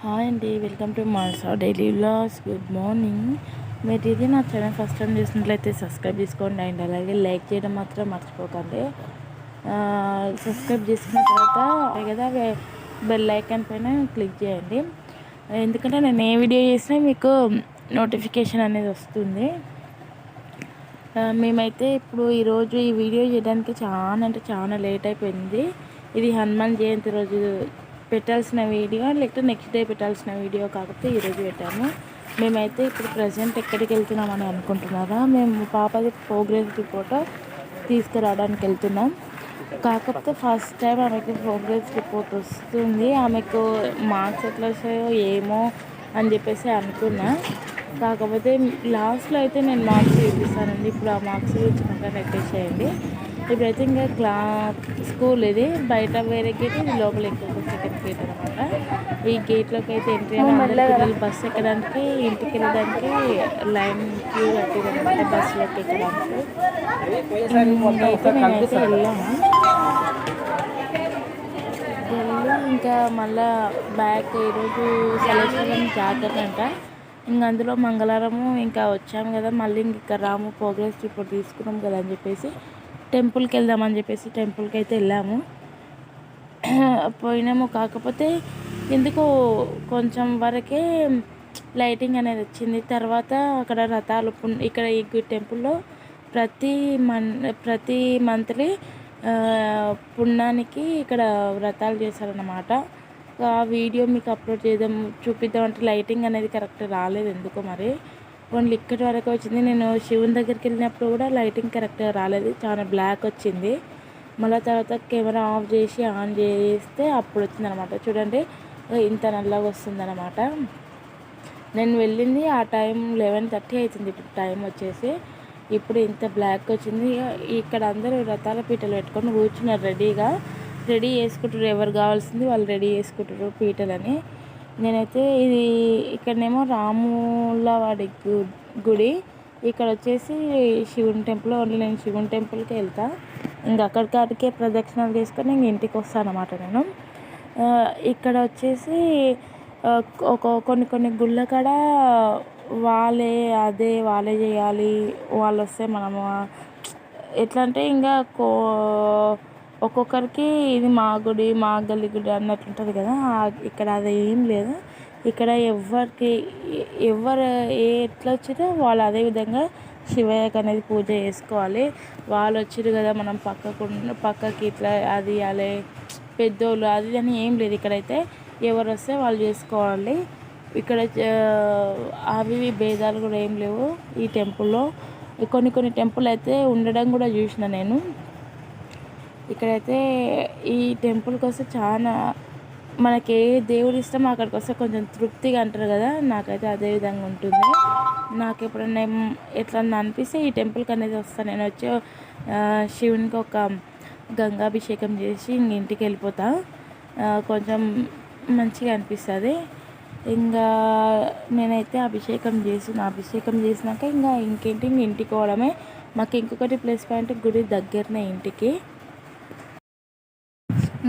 Hi అండి, welcome to Malsa daily vlogs. Good morning. మీరు ఇది నా ఛానల్ ఫస్ట్ టైం చూసినట్లయితే సబ్స్క్రైబ్ చేసుకోండి అండ్ అలాగే లైక్ చేయడం మాత్రం మర్చిపోకండి. సబ్స్క్రైబ్ చేసుకున్న తర్వాత కదా బెల్ ఐకాన్ పైన క్లిక్ చేయండి, ఎందుకంటే నేను ఏ వీడియో చేసినా మీకు నోటిఫికేషన్ అనేది వస్తుంది. మేమైతే ఇప్పుడు ఈరోజు ఈ వీడియో చేయడానికి చాలా లేట్ అయిపోయింది. ఇది హనుమాన్ జయంతి రోజు పెట్టాల్సిన వీడియో, లేకపోతే నెక్స్ట్ డే పెట్టాల్సిన వీడియో, కాకపోతే ఈరోజు పెట్టాము. మేమైతే ఇప్పుడు ప్రజెంట్ ఎక్కడికి వెళ్తున్నామని అనుకుంటున్నారా? మేము పాపది ప్రోగ్రెస్ రిపోర్ట్ తీసుకురావడానికి వెళ్తున్నాం. కాకపోతే ఫస్ట్ టైం ఆమెకి ప్రోగ్రెస్ రిపోర్ట్ వస్తుంది. ఆమెకు మార్క్స్ ఎట్లా వస్తాయో ఏమో అని చెప్పేసి అనుకున్నా. కాకపోతే లాస్ట్లో అయితే నేను మార్క్స్ చూపిస్తానండి. ఇప్పుడు ఆ మార్క్స్ గురించి పక్కన పెట్టేసేయండి. ఇప్పుడైతే ఇంకా స్కూల్ ఇది బయట వేరే గేట్, ఇది లోపల సెకండ్ గేట్ అనమాట. ఈ గేట్లోకి అయితే ఎంట్రీ పిల్లలు బస్సు ఎక్కడానికి, ఇంటికి వెళ్ళడానికి లైన్ క్యూ కట్టిరనమాట బస్సులోకి ఎక్కడానికి. అయితే నేనైతే వెళ్ళాము. ఇంకా మళ్ళీ బ్యాక్ ఈరోజు సెలవులం జాతర అంట. ఇంకా అందులో మంగళవారము ఇంకా వచ్చాము కదా, మళ్ళీ ఇంకా రాము ప్రోగ్రెస్ రిపోర్ట్ తీసుకున్నాం కదా అని చెప్పేసి టెంపుల్కి వెళ్దామని చెప్పేసి టెంపుల్కి అయితే వెళ్ళాము. పోయినాము. కాకపోతే ఎందుకో కొంచెం వరకే లైటింగ్ అనేది వచ్చింది. తర్వాత అక్కడ రథాలు ఇక్కడ ఈ టెంపుల్లో ప్రతి మంత్లీ పుణ్యానికి ఇక్కడ వ్రతాలు చేశారన్నమాట. ఆ వీడియో మీకు అప్లోడ్ చూపిద్దామంటే లైటింగ్ అనేది కరెక్ట్ రాలేదు ఎందుకో మరి. ఓన్లీ ఇక్కడి వరకు వచ్చింది. నేను శివుని దగ్గరికి వెళ్ళినప్పుడు కూడా లైటింగ్ కరెక్ట్గా రాలేదు, చాలా బ్లాక్ వచ్చింది. మళ్ళీ తర్వాత కెమెరా ఆఫ్ చేసి ఆన్ చేస్తే అప్పుడు వచ్చింది అనమాట. చూడండి ఇంత నల్లగా వస్తుందన్నమాట. నేను వెళ్ళింది ఆ టైం 11:30 అవుతుంది. ఇప్పుడు టైం వచ్చేసి ఇప్పుడు ఇంత బ్లాక్ వచ్చింది. ఇక్కడ అందరూ రథాల పీటలు పెట్టుకొని కూర్చున్నారు, రెడీ చేసుకుంటారు. ఎవరు కావాల్సింది వాళ్ళు రెడీ చేసుకుంటారు పీటలని. నేనైతే ఇది ఇక్కడనేమో రాములవాడి గుడి, ఇక్కడ వచ్చేసి శివుని టెంపుల్. ఓన్లీ నేను శివుని టెంపుల్కి వెళ్తా, ఇంకా అక్కడికే ప్రదక్షిణాలు చేసుకొని ఇంక ఇంటికి వస్తాను అనమాట నేను. ఇక్కడ వచ్చేసి కొన్ని గుళ్ళ కాడ వాళ్ళే చేయాలి, వాళ్ళు వస్తే మనము ఎట్లా అంటే ఇంకా ఒక్కొక్కరికి ఇది మా గుడి, మా గల్లి గుడి అన్నట్టు ఉంటుంది కదా. ఇక్కడ అది ఏం లేదు. ఇక్కడ ఎవరు ఎట్లా వచ్చినా వాళ్ళు అదేవిధంగా శివయ్యకి అనేది పూజ చేసుకోవాలి. వాళ్ళు వచ్చిరు కదా మనం పక్కకి ఇట్లా అది ఇవ్వాలి, పెద్దోళ్ళు అది అని ఏం లేదు. ఇక్కడైతే ఎవరు వస్తే వాళ్ళు చేసుకోవాలి. ఇక్కడ అవి భేదాలు కూడా ఏం లేవు ఈ టెంపుల్లో. కొన్ని టెంపుల్ అయితే ఉండడం కూడా చూసిన నేను. ఇక్కడైతే ఈ టెంపుల్కి వస్తే చాలా మనకి ఏ దేవుడు ఇష్టమో అక్కడికి వస్తే కొంచెం తృప్తిగా అంటారు కదా, నాకైతే అదే విధంగా ఉంటుంది. నాకు ఎప్పుడన్నా ఎట్లన్నా అనిపిస్తే ఈ టెంపుల్కి అనేది వస్తాను. నేను వచ్చి శివునికి ఒక గంగాభిషేకం చేసి ఇంటికి వెళ్ళిపోతా. కొంచెం మంచిగా అనిపిస్తుంది. ఇంకా నేనైతే అభిషేకం చేసినాక ఇంటికి పోవడమే. మాకు ఇంకొకటి ప్లస్ పాయింట్, గుడి దగ్గరనే ఇంటికి.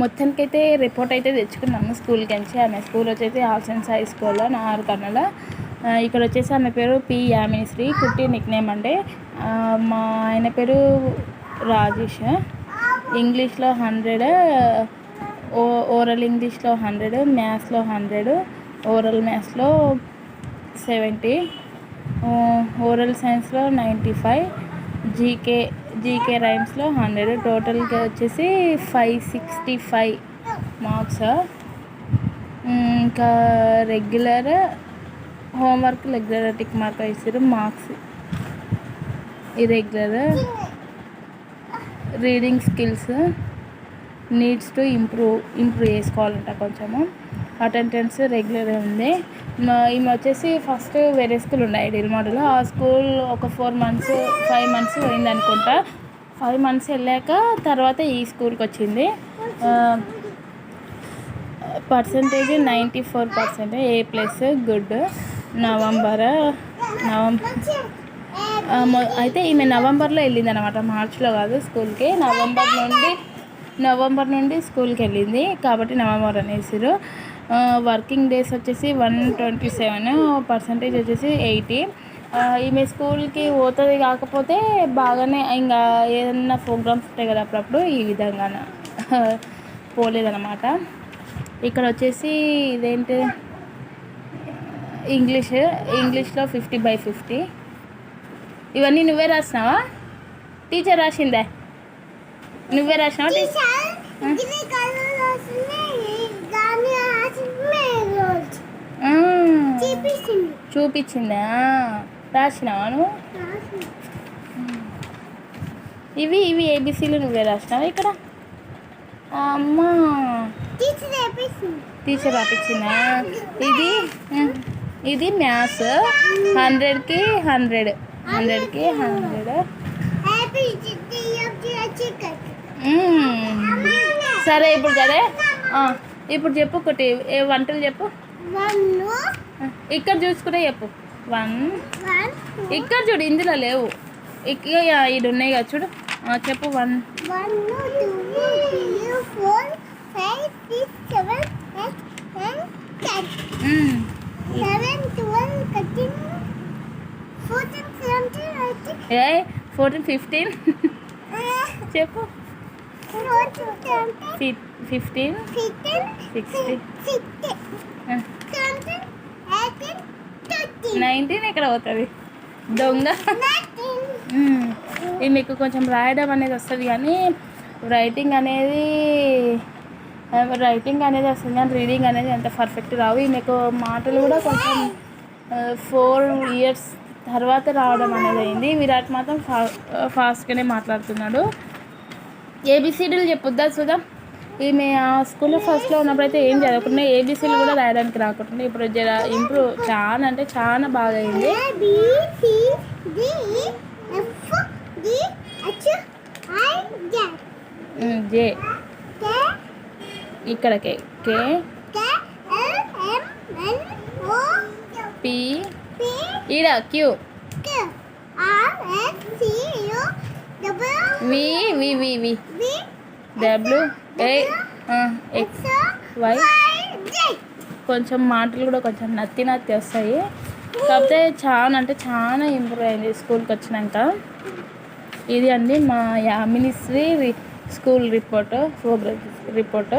మొత్తానికైతే రిపోర్ట్ అయితే తెచ్చుకున్నాము స్కూల్కి నుంచి. ఆమె స్కూల్ వచ్చేసి ఆల్సెన్స్ హై స్కూల్లో నార్కర్నూలు. ఇక్కడ వచ్చేసి ఆమె పేరు పి యామినిశ్రీ, కుట్టి నిక్ నేమ్ అంటే. మా ఆయన పేరు రాజేష్. ఇంగ్లీష్లో 100, ఓరల్ ఇంగ్లీష్లో 100, మ్యాథ్స్లో 100, ఓరల్ మ్యాథ్స్లో 70, ఓరల్ సైన్స్లో 95, జీకే రైమ్స్లో 100. టోటల్గా వచ్చేసి 565 మార్క్స్. ఇంకా regular homework regular tick mark ఇస్తారు. Marks irregular. Reading skills needs to improve చేసుకోవాలంట కొంచెము. అటెండెన్స్ రెగ్యులర్ ఉంది. ఈమె వచ్చేసి ఫస్ట్ వేరే స్కూల్ ఉన్నాయి ఐడియల్ మోడల్. ఆ స్కూల్ ఒక 5 మంత్స్ పోయింది అనుకుంటా. 5 మంత్స్ వెళ్ళాక తర్వాత ఈ స్కూల్కి వచ్చింది. Percentage 94%, A+ good. నవంబర్ అయితే ఈమె నవంబర్లో వెళ్ళింది అనమాట, మార్చిలో కాదు స్కూల్కి. నవంబర్ నుండి స్కూల్కి వెళ్ళింది కాబట్టి నవంబర్ అనేసారు. వర్కింగ్ డేస్ వచ్చేసి 127, పర్సంటేజ్ వచ్చేసి 80. ఈమె స్కూల్కి పోతుంది, కాకపోతే బాగానే ఇంకా ఏదన్నా ప్రోగ్రామ్స్ ఉంటాయి కదా అప్పుడప్పుడు ఈ విధంగా పోలేదన్నమాట. ఇక్కడ వచ్చేసి ఇదేంటి ఇంగ్లీష్లో 50/50. ఇవన్నీ నువ్వే రాసినావా? టీచర్ రాసిందే? నువ్వే రాసినావా? చూపించిందా? రాసినావా నువ్వు? ఇవి ఏబిసీలు నువ్వే రాసినావా ఇక్కడ? అమ్మా టీచర్ రాపించిందా? ఇది మ్యాథ్స్ 100కి 100. సరే ఇప్పుడు సరే, ఇప్పుడు చెప్పు ఒకటి, ఏ వంటలు చెప్పు. ఇక్కడ చూసుకుంటే చెప్పు. 1 ఇక్కడ చూడు, ఇందులో లేవు, ఇక ఇది ఉన్నాయి కదా చూడు, చెప్పు. 1 2 3 4 5 6 7 8 9 10 11 12 13 14 17 18 14 15 చెప్పు. 15 16 19 ఎక్కడ అవుతుంది దొంగ? ఇది మీకు కొంచెం రాయడం అనేది వస్తుంది, కానీ రైటింగ్ అనేది వస్తుంది, కానీ రీడింగ్ అనేది అంత పర్ఫెక్ట్ రావు. మీకు మాటలు కూడా కొంచెం 4 years తర్వాత రావడం అనేది అయింది. విరాట్ మాత్రం ఫాస్ట్గానే మాట్లాడుతున్నాడు. ఏబిసిడీలు చెప్పొద్దా సుధా? ఈమె ఆ స్కూల్లో ఫస్ట్లో ఉన్నప్పుడు అయితే ఏం చదవకుండా ఏబిసీలు కూడా రాయడానికి రాకుండా, ఇప్పుడు జర ఇంప్రూవ్ చాలా అంటే చాలా బాగా అయింది. జే ఇక్కడ కే పి ఈడ Q V W X Y. కొంచెం మాటలు కూడా కొంచెం నత్తి వస్తాయి, కాకపోతే చాలా అంటే చాలా ఇంప్రూవ్ అయింది స్కూల్కి వచ్చినాక. ఇది అండి మా యామినిశ్రీ స్కూల్ ప్రోగ్రెస్ రిపోర్ట్.